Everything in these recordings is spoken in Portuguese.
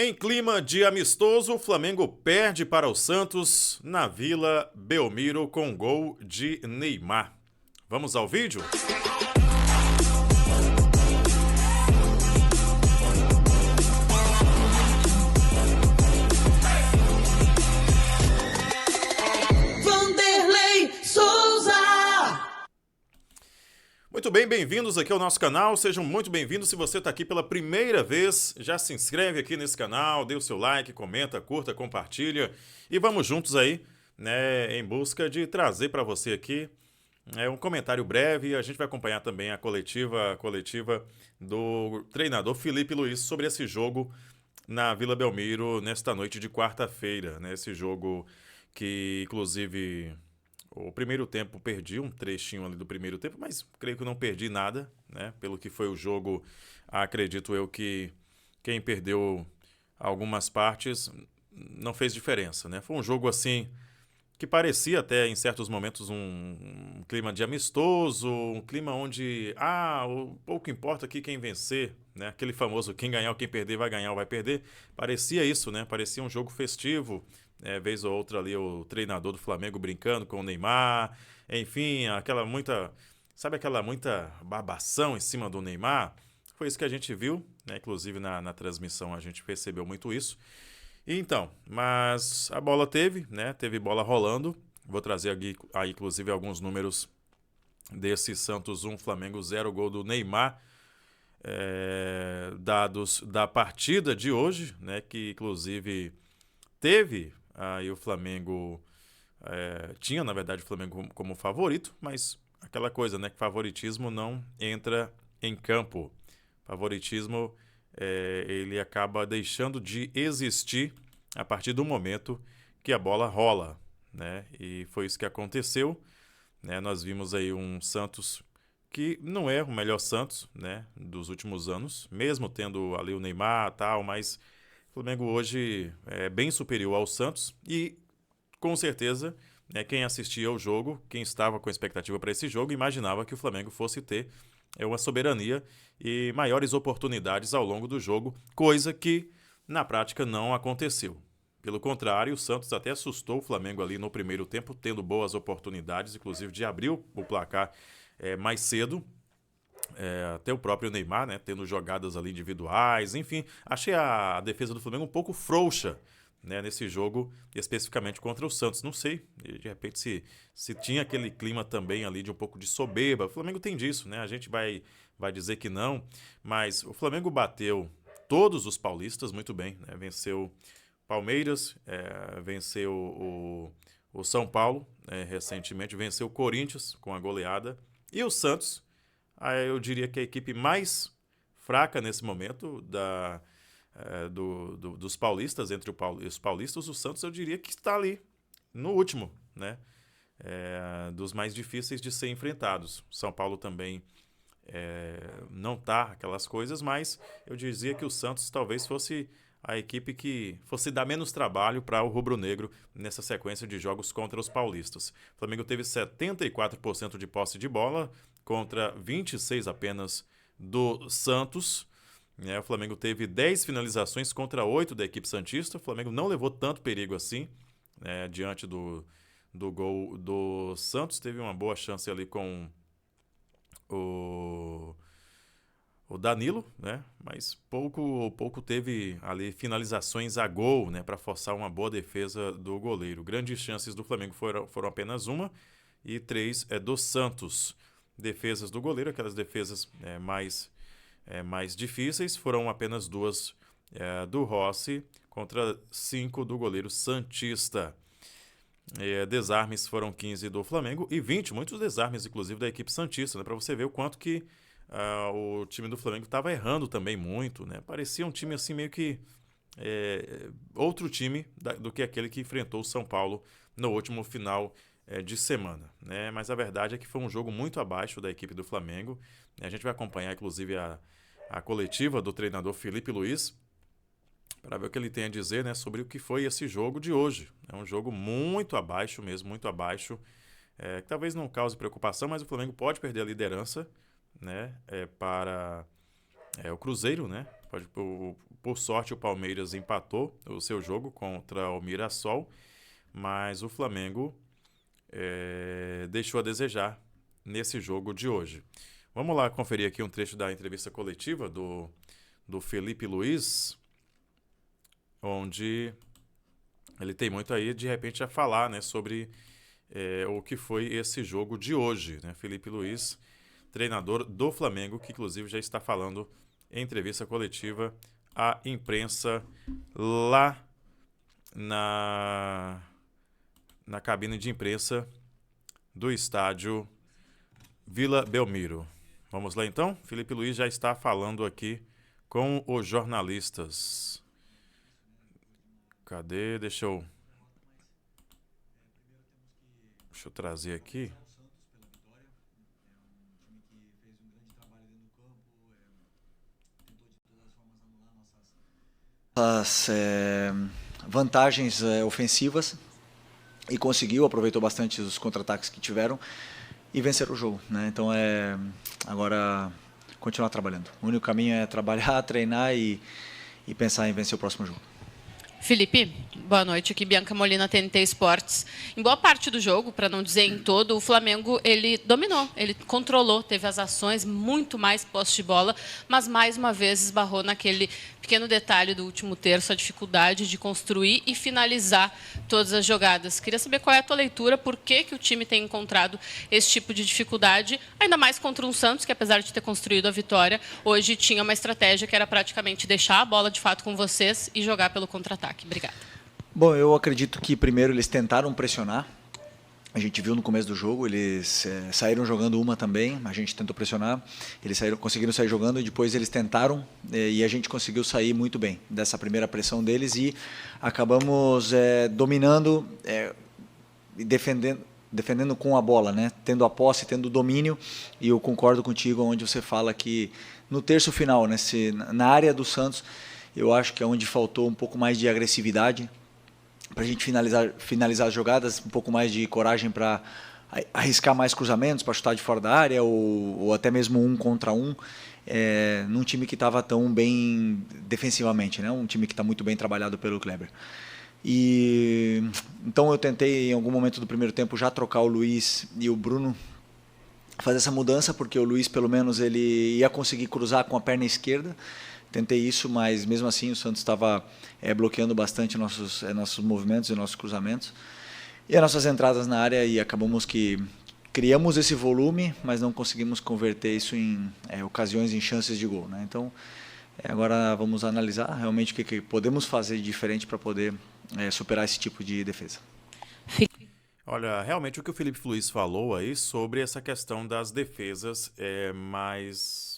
Em clima de amistoso, o Flamengo perde para o Santos na Vila Belmiro com gol de Neymar. Vamos ao vídeo? Muito bem, bem-vindos aqui ao nosso canal, sejam muito bem-vindos. Se você está aqui pela primeira vez, já se inscreve aqui nesse canal, dê o seu like, comenta, curta, compartilha e vamos juntos aí, né, em busca de trazer para você aqui um comentário breve. A gente vai acompanhar também a coletiva do treinador Felipe Luiz sobre esse jogo na Vila Belmiro nesta noite de quarta-feira, né, esse jogo que inclusive... O primeiro tempo perdi um trechinho ali do primeiro tempo, mas creio que não perdi nada, né? Pelo que foi o jogo, acredito eu que quem perdeu algumas partes não fez diferença, né? Foi um jogo assim que parecia até em certos momentos um clima de amistoso, um clima onde, o pouco importa aqui quem vencer, né? Aquele famoso quem ganhar ou quem perder vai ganhar ou vai perder. Parecia isso, né? Parecia um jogo festivo. Vez ou outra ali o treinador do Flamengo brincando com o Neymar, enfim, sabe aquela muita babação em cima do Neymar? Foi isso que a gente viu, né? Inclusive na transmissão a gente percebeu muito isso. Então, mas a bola teve, né? Teve bola rolando. Vou trazer aqui, aí, inclusive, alguns números desse Santos 1, Flamengo 0, gol do Neymar, dados da partida de hoje, né? Que inclusive teve aí o Flamengo, tinha na verdade o Flamengo como favorito, mas aquela coisa, né? Que favoritismo não entra em campo. Favoritismo, ele acaba deixando de existir a partir do momento que a bola rola, né? E foi isso que aconteceu, né? Nós vimos aí um Santos que não é o melhor Santos, né, dos últimos anos, mesmo tendo ali o Neymar e tal, mas o Flamengo hoje é bem superior ao Santos e, com certeza, quem assistia ao jogo, quem estava com expectativa para esse jogo, imaginava que o Flamengo fosse ter uma soberania e maiores oportunidades ao longo do jogo, coisa que na prática não aconteceu. Pelo contrário, o Santos até assustou o Flamengo ali no primeiro tempo, tendo boas oportunidades, inclusive de abrir o placar mais cedo. Até o próprio Neymar, né, tendo jogadas ali individuais, enfim, achei a defesa do Flamengo um pouco frouxa, né, nesse jogo, especificamente contra o Santos. Não sei, de repente se tinha aquele clima também ali de um pouco de soberba. O Flamengo tem disso, né? A gente vai dizer que não, mas o Flamengo bateu todos os paulistas muito bem, né? Venceu Palmeiras, venceu o São Paulo, recentemente, venceu o Corinthians com a goleada, e o Santos, eu diria que a equipe mais fraca nesse momento dos paulistas, entre os paulistas, o Santos eu diria que está ali no último, né? Dos mais difíceis de ser enfrentados. São Paulo também não tá aquelas coisas, mas eu dizia que o Santos talvez fosse a equipe que fosse dar menos trabalho para o rubro-negro nessa sequência de jogos contra os paulistas. O Flamengo teve 74% de posse de bola contra 26% apenas do Santos. O Flamengo teve 10 finalizações contra 8 da equipe santista. O Flamengo não levou tanto perigo assim, diante do gol do Santos. Teve uma boa chance ali com o Danilo, né? Mas pouco teve ali finalizações a gol, né, para forçar uma boa defesa do goleiro. Grandes chances do Flamengo foram apenas uma e 3 do Santos. Defesas do goleiro, aquelas defesas mais difíceis, foram apenas 2 do Rossi contra 5 do goleiro santista. Desarmes foram 15 do Flamengo e 20, muitos desarmes inclusive da equipe santista, né, para você ver o quanto que o time do Flamengo estava errando também muito, né? Parecia um time assim meio que outro time do que aquele que enfrentou o São Paulo no último final de semana, né? Mas a verdade é que foi um jogo muito abaixo da equipe do Flamengo. A gente vai acompanhar inclusive a coletiva do treinador Felipe Luiz para ver o que ele tem a dizer, né, sobre o que foi esse jogo de hoje. É um jogo muito abaixo mesmo, muito abaixo, que talvez não cause preocupação, mas o Flamengo pode perder a liderança, né, para o Cruzeiro, né, Por sorte, o Palmeiras empatou o seu jogo contra o Mirassol, mas o Flamengo deixou a desejar nesse jogo de hoje. Vamos lá conferir aqui um trecho da entrevista coletiva do Felipe Luiz, onde ele tem muito aí, de repente, a falar, né, sobre o que foi esse jogo de hoje, né? Felipe Luiz, treinador do Flamengo, que inclusive já está falando em entrevista coletiva à imprensa lá na cabine de imprensa do estádio Vila Belmiro. Vamos lá então? Felipe Luiz já está falando aqui com os jornalistas. Cadê? Deixa eu trazer aqui. As vantagens ofensivas e aproveitou bastante os contra-ataques que tiveram e vencer o jogo, né? Então agora continuar trabalhando. O único caminho é trabalhar, treinar e pensar em vencer o próximo jogo. Felipe, boa noite. Aqui Bianca Molina, TNT Esportes. Em boa parte do jogo, para não dizer em todo, o Flamengo ele dominou, ele controlou, teve as ações, muito mais posse de bola, mas mais uma vez esbarrou naquele pequeno detalhe do último terço, a dificuldade de construir e finalizar todas as jogadas. Queria saber qual é a tua leitura, por que o time tem encontrado esse tipo de dificuldade, ainda mais contra um Santos, que apesar de ter construído a vitória, hoje tinha uma estratégia que era praticamente deixar a bola de fato com vocês e jogar pelo contra-ataque. Obrigada. Bom, eu acredito que primeiro eles tentaram pressionar. A gente viu no começo do jogo, eles saíram jogando uma também, a gente tentou pressionar, eles conseguiram sair jogando e depois eles tentaram e a gente conseguiu sair muito bem dessa primeira pressão deles e acabamos dominando e defendendo com a bola, né? Tendo a posse, tendo o domínio, e eu concordo contigo onde você fala que no terço final, na área do Santos, eu acho que é onde faltou um pouco mais de agressividade, para a gente finalizar as jogadas, um pouco mais de coragem para arriscar mais cruzamentos, para chutar de fora da área, ou até mesmo 1 contra 1, num time que estava tão bem defensivamente, né? Um time que está muito bem trabalhado pelo Kleber. Então eu tentei, em algum momento do primeiro tempo, já trocar o Luiz e o Bruno, fazer essa mudança, porque o Luiz, pelo menos, ele ia conseguir cruzar com a perna esquerda. Tentei isso, mas mesmo assim o Santos estava bloqueando bastante nossos movimentos e nossos cruzamentos. E as nossas entradas na área, e acabamos que criamos esse volume, mas não conseguimos converter isso em ocasiões, em chances de gol, né? Então, agora vamos analisar realmente o que podemos fazer de diferente para poder superar esse tipo de defesa. Olha, realmente o que o Felipe Luiz falou aí sobre essa questão das defesas mais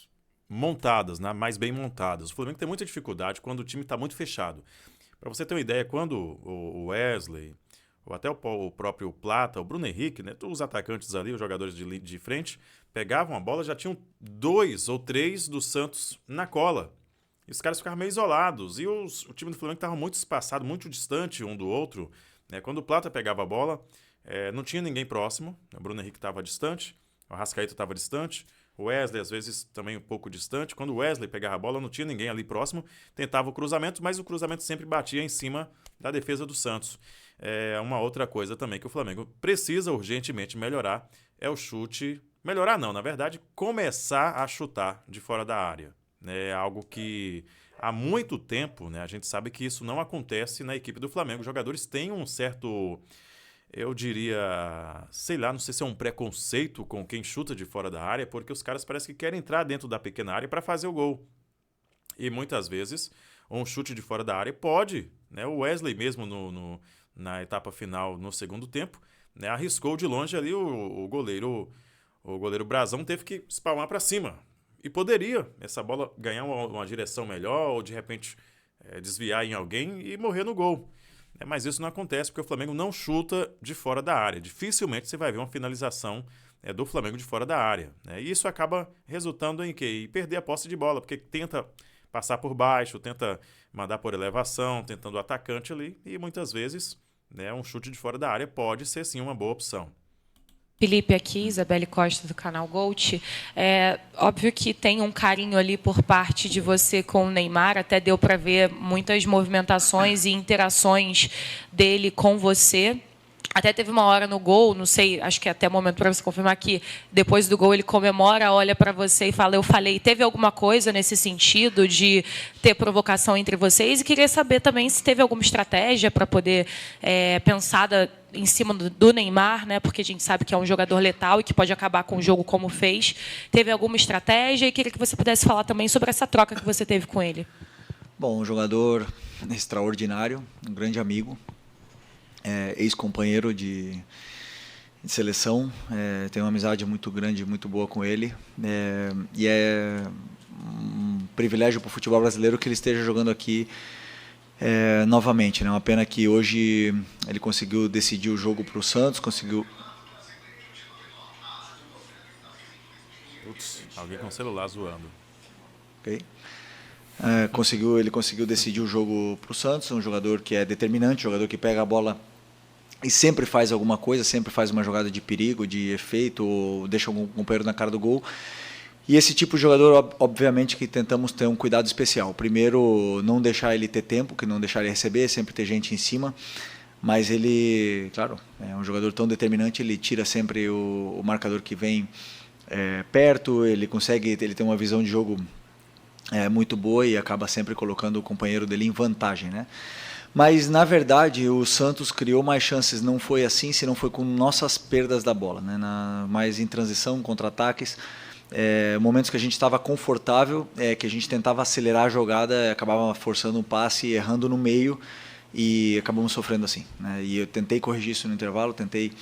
montadas, né? Mais bem montadas. O Flamengo tem muita dificuldade quando o time está muito fechado. Para você ter uma ideia, quando o Wesley, ou até o próprio Plata, o Bruno Henrique, né? Os atacantes ali, os jogadores de frente, pegavam a bola, já tinham 2 ou 3 do Santos na cola. E os caras ficavam meio isolados. E o time do Flamengo estava muito espaçado, muito distante um do outro, né? Quando o Plata pegava a bola, não tinha ninguém próximo. O Bruno Henrique estava distante, o Arrascaeta estava distante, o Wesley, às vezes, também um pouco distante. Quando o Wesley pegava a bola, não tinha ninguém ali próximo. Tentava o cruzamento, mas o cruzamento sempre batia em cima da defesa do Santos. Uma outra coisa também que o Flamengo precisa urgentemente melhorar é o chute. Melhorar não, na verdade, começar a chutar de fora da área. É algo que há muito tempo, né, a gente sabe que isso não acontece na equipe do Flamengo. Os jogadores têm um certo... Eu diria, sei lá, não sei se é um preconceito com quem chuta de fora da área, porque os caras parecem que querem entrar dentro da pequena área para fazer o gol. E muitas vezes, um chute de fora da área pode, né? O Wesley mesmo na etapa final, no segundo tempo, né, arriscou de longe ali o goleiro Brazão teve que espalmar para cima. E poderia essa bola ganhar uma direção melhor ou de repente desviar em alguém e morrer no gol. Mas isso não acontece porque o Flamengo não chuta de fora da área. Dificilmente você vai ver uma finalização do Flamengo de fora da área. E isso acaba resultando em quê? Em perder a posse de bola, porque tenta passar por baixo, tenta mandar por elevação, tentando o atacante ali. E muitas vezes um chute de fora da área pode ser sim uma boa opção. Felipe aqui, Isabelle Costa, do canal Gold. É óbvio que tem um carinho ali por parte de você com o Neymar, até deu para ver muitas movimentações e interações dele com você. Até teve uma hora no gol, não sei, acho que até o momento para você confirmar que depois do gol ele comemora, olha para você e fala, eu falei. Teve alguma coisa nesse sentido de ter provocação entre vocês? E queria saber também se teve alguma estratégia para poder pensada em cima do Neymar, né? Porque a gente sabe que é um jogador letal e que pode acabar com o jogo como fez. Teve alguma estratégia? E queria que você pudesse falar também sobre essa troca que você teve com ele. Bom, um jogador extraordinário, um grande amigo. Ex-companheiro de seleção, tenho uma amizade muito grande, muito boa com ele, e é um privilégio para o futebol brasileiro que ele esteja jogando aqui novamente, né? Uma pena que hoje ele conseguiu decidir o jogo para o Santos, conseguiu... Putz, alguém com o celular zoando. Ok. Ele conseguiu decidir o jogo para o Santos, um jogador que é determinante, um jogador que pega a bola e sempre faz alguma coisa, sempre faz uma jogada de perigo, de efeito, ou deixa algum companheiro na cara do gol. E esse tipo de jogador, obviamente, que tentamos ter um cuidado especial. Primeiro, não deixar ele ter tempo, que não deixar ele receber, sempre ter gente em cima. Mas ele, claro, é um jogador tão determinante, ele tira sempre o marcador que vem perto, ele tem uma visão de jogo muito boa e acaba sempre colocando o companheiro dele em vantagem, né? Mas, na verdade, o Santos criou mais chances, não foi assim, se não foi com nossas perdas da bola, né? Mais em transição, contra-ataques, momentos que a gente estava confortável, que a gente tentava acelerar a jogada, acabava forçando um passe, errando no meio e acabamos sofrendo assim, né? E eu tentei corrigir isso no intervalo, tentei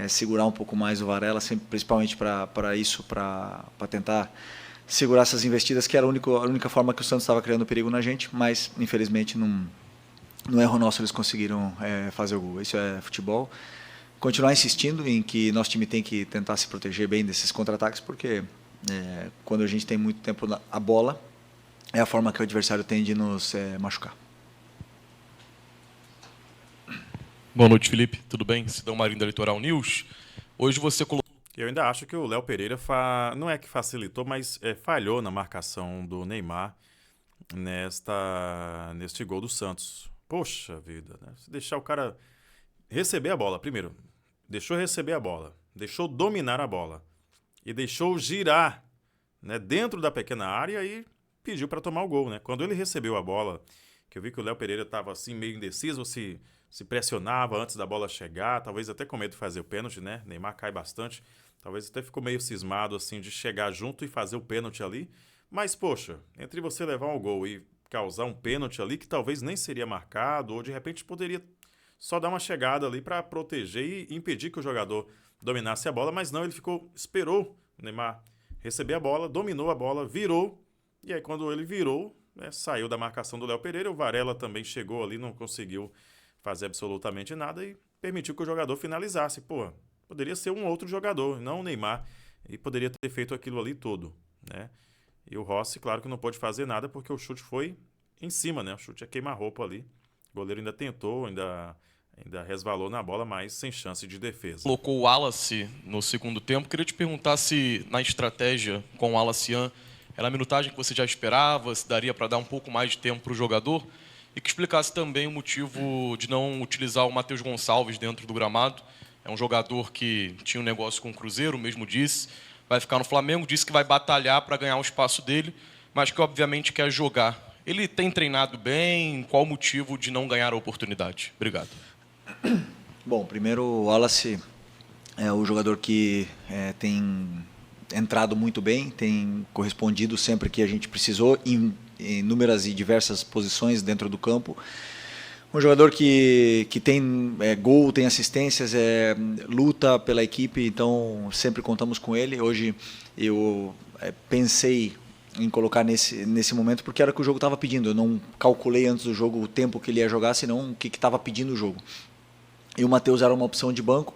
segurar um pouco mais o Varela, principalmente para tentar segurar essas investidas, que era a única forma que o Santos estava criando perigo na gente, mas infelizmente no erro nosso eles conseguiram fazer o gol. Isso é futebol. Continuar insistindo em que nosso time tem que tentar se proteger bem desses contra-ataques, porque quando a gente tem muito tempo a bola, é a forma que o adversário tem de nos machucar. Boa noite, Felipe. Tudo bem? Sidão Marinho da Litoral News. Hoje você colocou... Eu ainda acho que o Léo Pereira não é que facilitou, mas falhou na marcação do Neymar neste gol do Santos. Poxa vida, né? Se deixar o cara receber a bola, primeiro, deixou receber a bola, deixou dominar a bola e deixou girar, né, dentro da pequena área e pediu para tomar o gol, né? Quando ele recebeu a bola, que eu vi que o Léo Pereira estava assim meio indeciso, se pressionava antes da bola chegar, talvez até com medo de fazer o pênalti, né? Neymar cai bastante, talvez até ficou meio cismado assim de chegar junto e fazer o pênalti ali. Mas, poxa, entre você levar um gol e causar um pênalti ali que talvez nem seria marcado, ou de repente poderia só dar uma chegada ali para proteger e impedir que o jogador dominasse a bola, mas não, ele esperou o Neymar receber a bola, dominou a bola, virou, e aí quando ele virou, saiu da marcação do Léo Pereira, o Varela também chegou ali, não conseguiu fazer absolutamente nada e permitiu que o jogador finalizasse. Pô, poderia ser um outro jogador, não o Neymar, e poderia ter feito aquilo ali todo, né? E o Rossi, claro que não pôde fazer nada porque o chute foi em cima, né? O chute é queima-roupa ali. O goleiro ainda tentou, ainda resvalou na bola, mas sem chance de defesa. Colocou o Wallace no segundo tempo. Queria te perguntar se na estratégia com o Wallace era a minutagem que você já esperava, se daria para dar um pouco mais de tempo para o jogador e que explicasse também o motivo de não utilizar o Matheus Gonçalves dentro do gramado. É um jogador que tinha um negócio com o Cruzeiro, mesmo disse, vai ficar no Flamengo, disse que vai batalhar para ganhar um espaço dele, mas que obviamente quer jogar. Ele tem treinado bem? Qual o motivo de não ganhar a oportunidade? Obrigado. Bom, primeiro o Wallace é o jogador que tem entrado muito bem, tem correspondido sempre que a gente precisou em inúmeras e diversas posições dentro do campo. Um jogador que tem gol, tem assistências, luta pela equipe, então sempre contamos com ele. Hoje eu pensei em colocar nesse momento porque era o que o jogo estava pedindo. Eu não calculei antes do jogo o tempo que ele ia jogar, senão o que estava pedindo o jogo. E o Matheus era uma opção de banco.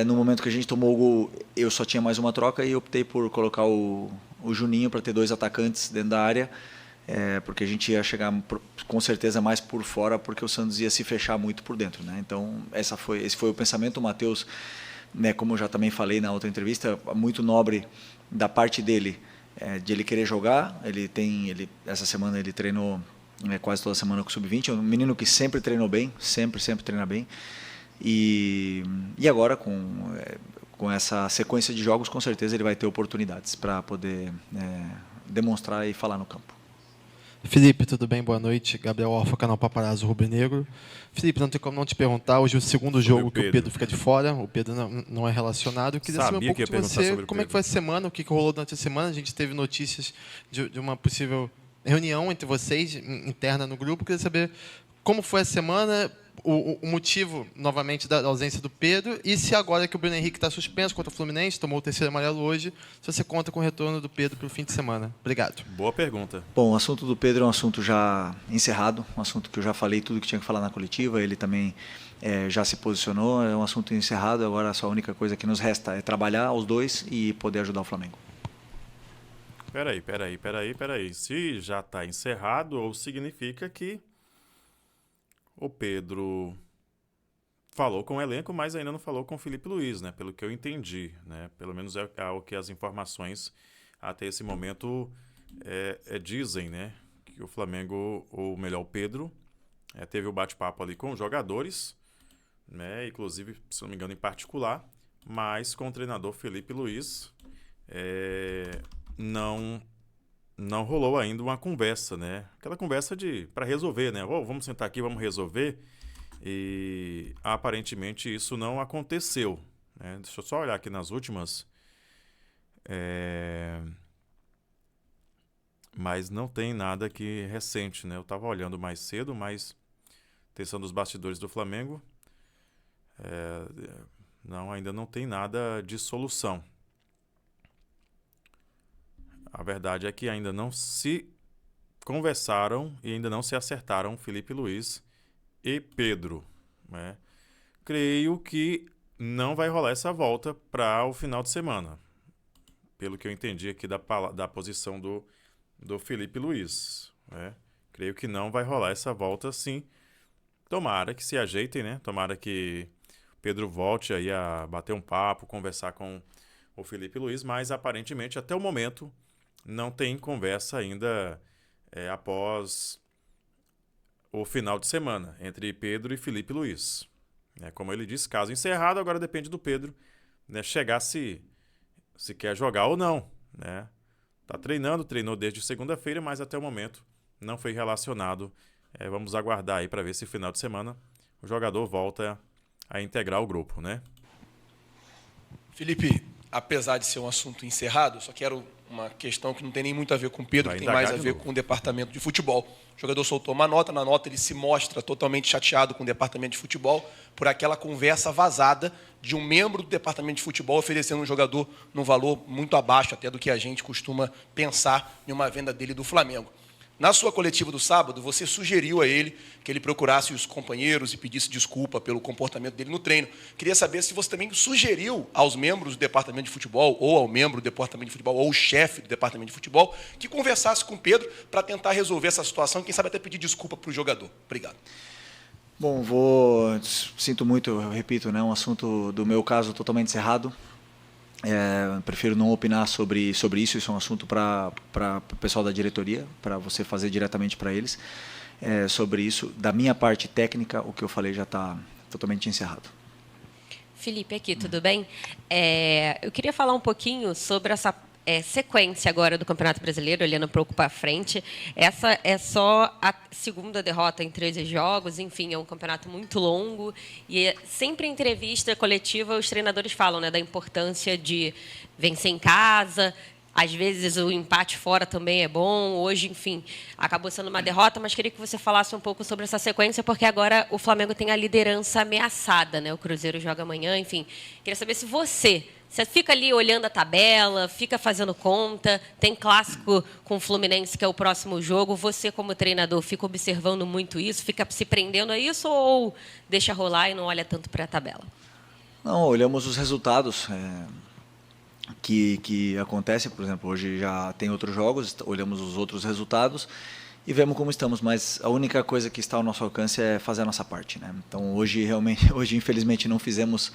No momento que a gente tomou o gol, eu só tinha mais uma troca e optei por colocar o Juninho para ter dois atacantes dentro da área. Porque a gente ia chegar com certeza mais por fora, porque o Santos ia se fechar muito por dentro, né? Então esse foi o pensamento. O Matheus né, como eu já também falei na outra entrevista, muito nobre da parte dele, de ele querer jogar. Essa semana ele treinou quase toda semana com o Sub-20, é um menino que sempre treinou bem, sempre treina bem. E agora, com essa sequência de jogos, com certeza ele vai ter oportunidades para poder demonstrar e falar no campo. Felipe, tudo bem? Boa noite. Gabriel Orfa, canal Paparazzo Rubro-Negro. Felipe, não tem como não te perguntar. Hoje é o segundo jogo que o Pedro fica de fora. O Pedro não é relacionado. Eu queria saber um pouco de você. Como é que foi a semana? O que rolou durante a semana? A gente teve notícias de uma possível reunião entre vocês, interna no grupo. Eu queria saber como foi a semana, o motivo, novamente, da ausência do Pedro, e se agora que o Bruno Henrique está suspenso contra o Fluminense, tomou o 3º amarelo hoje, se você conta com o retorno do Pedro para o fim de semana. Obrigado. Boa pergunta. Bom, o assunto do Pedro é um assunto já encerrado, um assunto que eu já falei tudo que tinha que falar na coletiva, ele também já se posicionou, é um assunto encerrado, agora a única coisa que nos resta é trabalhar os dois e poder ajudar o Flamengo. Peraí. Se já está encerrado, ou significa que o Pedro falou com o elenco, mas ainda não falou com o Felipe Luiz, né? Pelo que eu entendi, né? Pelo menos é o que as informações até esse momento dizem, né? Que o Flamengo, ou melhor, o Pedro, teve o bate-papo ali com os jogadores, né? Inclusive, se não me engano, em particular, mas com o treinador Felipe Luiz não rolou ainda uma conversa, né? Aquela conversa para resolver, né? Vamos sentar aqui, vamos resolver. E aparentemente isso não aconteceu, né? Deixa eu só olhar aqui nas últimas. Mas não tem nada aqui recente, né? Eu estava olhando mais cedo, mas atenção dos bastidores do Flamengo, ainda não tem nada de solução. A verdade é que ainda não se conversaram e ainda não se acertaram Felipe Luiz e Pedro, né? Creio que não vai rolar essa volta para o final de semana, pelo que eu entendi aqui da posição do Felipe Luiz, né? Creio que não vai rolar essa volta sim. Tomara que se ajeitem, né? Tomara que Pedro volte aí a bater um papo, conversar com o Felipe Luiz, mas aparentemente até o momento não tem conversa ainda após o final de semana entre Pedro e Felipe Luiz. Como ele disse, caso encerrado, agora depende do Pedro, né, chegar se quer jogar ou não, né? Tá treinou desde segunda-feira, mas até o momento não foi relacionado. Vamos aguardar aí para ver se final de semana o jogador volta a integrar o grupo, né? Felipe, apesar de ser um assunto encerrado, só quero uma questão que não tem nem muito a ver com o Pedro, que tem mais a ver com o departamento de futebol. O jogador soltou uma nota, na nota ele se mostra totalmente chateado com o departamento de futebol por aquela conversa vazada de um membro do departamento de futebol oferecendo um jogador num valor muito abaixo até do que a gente costuma pensar em uma venda dele do Flamengo. Na sua coletiva do sábado, você sugeriu a ele que ele procurasse os companheiros e pedisse desculpa pelo comportamento dele no treino. Queria saber se você também sugeriu aos membros do departamento de futebol, ou ao membro do departamento de futebol, ou ao chefe do departamento de futebol, que conversasse com o Pedro para tentar resolver essa situação e, quem sabe, até pedir desculpa para o jogador. Obrigado. Bom, sinto muito, eu repito, né, um assunto do meu caso totalmente encerrado. Prefiro não opinar sobre isso. Isso é um assunto para o pessoal da diretoria, para você fazer diretamente para eles. Sobre isso, da minha parte técnica, o que eu falei já está totalmente encerrado. Felipe, aqui, tudo bem? Eu queria falar um pouquinho sobre essa sequência agora do Campeonato Brasileiro, olhando um pouco para frente. Essa é só a segunda derrota em 13 jogos, enfim, é um campeonato muito longo. E sempre em entrevista coletiva, os treinadores falam, né, da importância de vencer em casa. Às vezes o empate fora também é bom. Hoje, enfim, acabou sendo uma derrota, mas queria que você falasse um pouco sobre essa sequência, porque agora o Flamengo tem a liderança ameaçada, né? O Cruzeiro joga amanhã, enfim. Queria saber se você fica ali olhando a tabela, fica fazendo conta, tem clássico com o Fluminense, que é o próximo jogo. Você, como treinador, fica observando muito isso, fica se prendendo a isso ou deixa rolar e não olha tanto para a tabela? Não, olhamos os resultados que acontecem. Por exemplo, hoje já tem outros jogos, olhamos os outros resultados e vemos como estamos, mas a única coisa que está ao nosso alcance é fazer a nossa parte, né? Então hoje infelizmente não fizemos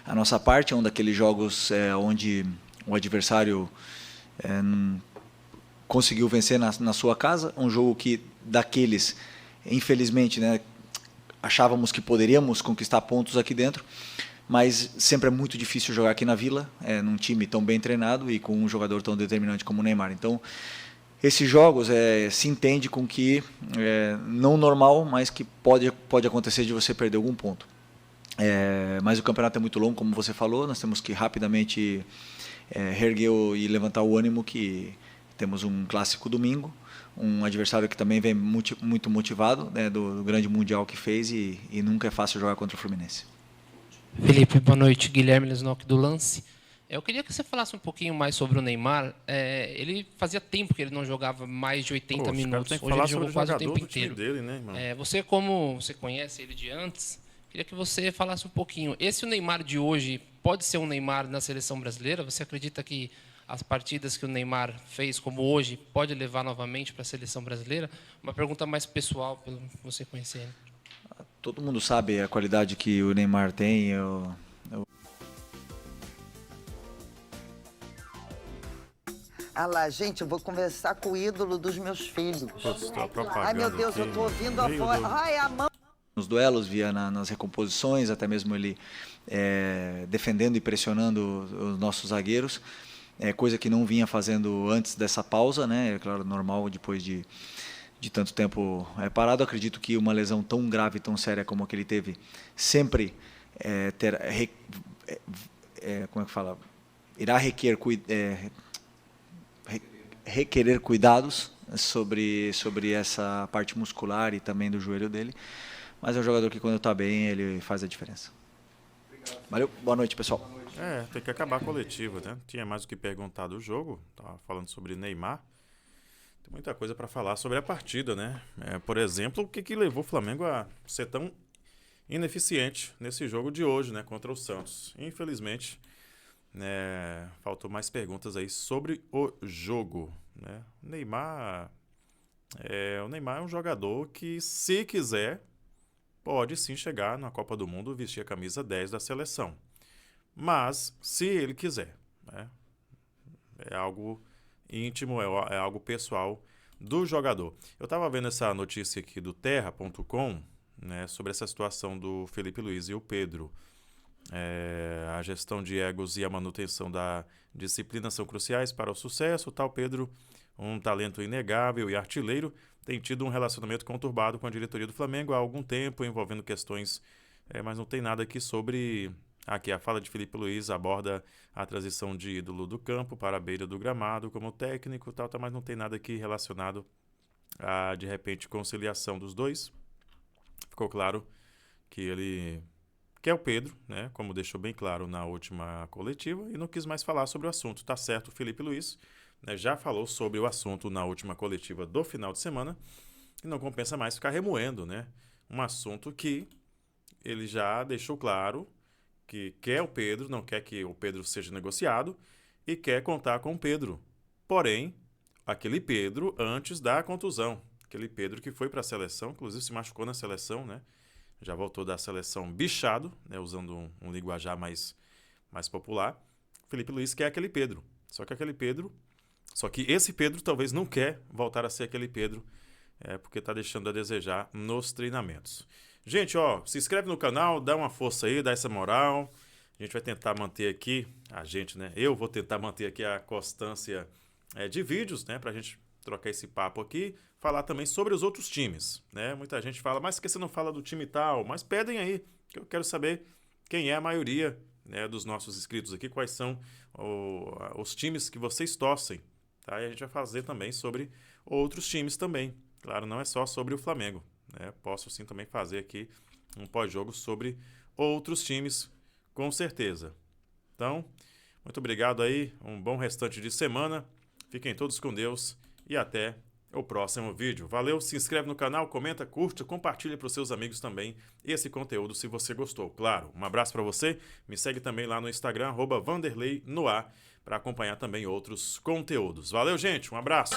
a nossa parte. É um daqueles jogos onde o adversário conseguiu vencer na sua casa. Um jogo que, daqueles, infelizmente, né, achávamos que poderíamos conquistar pontos aqui dentro, mas sempre é muito difícil jogar aqui na Vila, num time tão bem treinado e com um jogador tão determinante como o Neymar. Então, esses jogos se entende com que não normal, mas que pode acontecer de você perder algum ponto. Mas o campeonato é muito longo, como você falou, nós temos que rapidamente reerguer e levantar o ânimo, que temos um clássico domingo, um adversário que também vem muito motivado, né, do grande mundial que fez, e nunca é fácil jogar contra o Fluminense. Felipe, boa noite. Guilherme Lesnock do Lance. Eu queria que você falasse um pouquinho mais sobre o Neymar. Ele fazia tempo que ele não jogava mais de 80 minutos. Hoje ele jogou quase o tempo inteiro. Dele, né, você, como você conhece ele de antes, queria que você falasse um pouquinho. Esse o Neymar de hoje pode ser um Neymar na seleção brasileira? Você acredita que as partidas que o Neymar fez, como hoje, pode levar novamente para a seleção brasileira? Uma pergunta mais pessoal, pelo você conhecer ele. Todo mundo sabe a qualidade que o Neymar tem. Ah lá, gente, eu vou conversar com o ídolo dos meus filhos. Ai, meu Deus, eu tô ouvindo a voz. Ai, a mão. Nos duelos, via nas recomposições, até mesmo ele defendendo e pressionando os nossos zagueiros, coisa que não vinha fazendo antes dessa pausa, né? É claro, normal depois de tanto tempo parado. Acredito que uma lesão tão grave, tão séria como a que ele teve, sempre como é que fala? Irá requerer cuidados sobre essa parte muscular e também do joelho dele, mas é um jogador que, quando está bem, ele faz a diferença. Valeu, boa noite, pessoal. Tem que acabar a coletiva, né? Tinha mais o que perguntar do jogo, estava falando sobre Neymar. Tem muita coisa para falar sobre a partida, né? Por exemplo, o que levou o Flamengo a ser tão ineficiente nesse jogo de hoje, né, contra o Santos. Infelizmente, faltou mais perguntas aí sobre o jogo, né? O Neymar é um jogador que, se quiser, pode sim chegar na Copa do Mundo e vestir a camisa 10 da seleção. Mas, se ele quiser, né? É algo íntimo, é algo pessoal do jogador. Eu estava vendo essa notícia aqui do Terra.com, né, sobre essa situação do Felipe Luiz e o Pedro. A gestão de egos e a manutenção da disciplina são cruciais para o sucesso. O tal Pedro, um talento inegável e artilheiro, tem tido um relacionamento conturbado com a diretoria do Flamengo há algum tempo, envolvendo questões, mas não tem nada aqui sobre... Aqui a fala de Felipe Luiz aborda a transição de ídolo do campo para a beira do gramado como técnico, mas não tem nada aqui relacionado a, de repente, conciliação dos dois. Ficou claro que ele quer o Pedro, né, como deixou bem claro na última coletiva, e não quis mais falar sobre o assunto. Tá certo, o Felipe Luiz, né, já falou sobre o assunto na última coletiva do final de semana, e não compensa mais ficar remoendo, né, um assunto que ele já deixou claro que quer o Pedro, não quer que o Pedro seja negociado e quer contar com o Pedro. Porém, aquele Pedro antes da contusão, aquele Pedro que foi para a seleção, inclusive se machucou na seleção, né? Já voltou da seleção bichado, né? Usando um linguajar mais popular. Felipe Luiz quer aquele Pedro. Só que esse Pedro talvez não quer voltar a ser aquele Pedro, porque está deixando a desejar nos treinamentos. Gente, se inscreve no canal, dá uma força aí, dá essa moral. A gente vai tentar manter aqui, eu vou tentar manter aqui a constância de vídeos, né, pra gente trocar esse papo aqui, falar também sobre os outros times, né? Muita gente fala, mas por que você não fala do time tal? Mas pedem aí, que eu quero saber quem é a maioria, né, dos nossos inscritos aqui, quais são os times que vocês torcem, tá? E a gente vai fazer também sobre outros times também. Claro, não é só sobre o Flamengo. Posso sim também fazer aqui um pós-jogo sobre outros times, com certeza. Então, muito obrigado aí, um bom restante de semana, fiquem todos com Deus e até o próximo vídeo. Valeu, se inscreve no canal, comenta, curte, compartilha para os seus amigos também esse conteúdo se você gostou. Claro, um abraço para você, me segue também lá no Instagram, @VanderleyNoah, para acompanhar também outros conteúdos. Valeu, gente, um abraço!